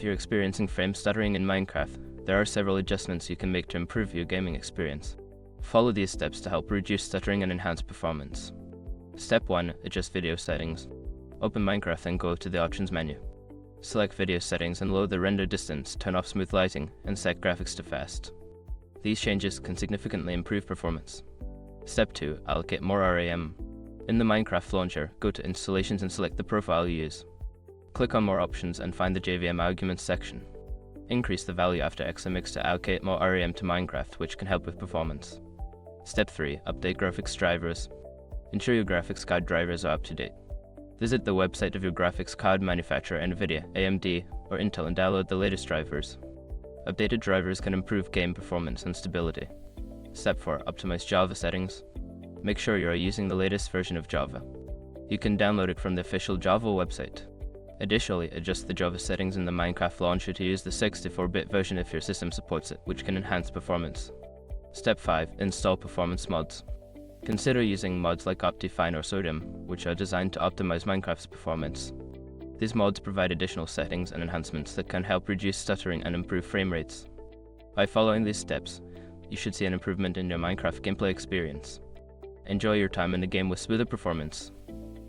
you're experiencing frame stuttering in Minecraft, there are several adjustments you can make to improve your gaming experience. Follow these steps to help reduce stuttering and enhance performance. Step 1. Adjust video settings. Open Minecraft and go to the Options menu. Select Video Settings and lower the render distance, turn off smooth lighting, and set graphics to fast. These changes can significantly improve performance. Step 2. Allocate more RAM. In the Minecraft launcher, go to Installations and select the profile you use. Click on More Options and find the JVM Arguments section. Increase the value after XMX to allocate more RAM to Minecraft, which can help with performance. Step 3. Update graphics drivers. Ensure your graphics card drivers are up to date. Visit the website of your graphics card manufacturer, NVIDIA, AMD, or Intel, and download the latest drivers. Updated drivers can improve game performance and stability. Step 4. Optimize Java settings. Make sure you are using the latest version of Java. You can download it from the official Java website. Additionally, adjust the Java settings in the Minecraft launcher to use the 64-bit version if your system supports it, which can enhance performance. Step 5. Install performance mods. Consider using mods like Optifine or Sodium, which are designed to optimize Minecraft's performance. These mods provide additional settings and enhancements that can help reduce stuttering and improve frame rates. By following these steps, you should see an improvement in your Minecraft gameplay experience. Enjoy your time in the game with smoother performance.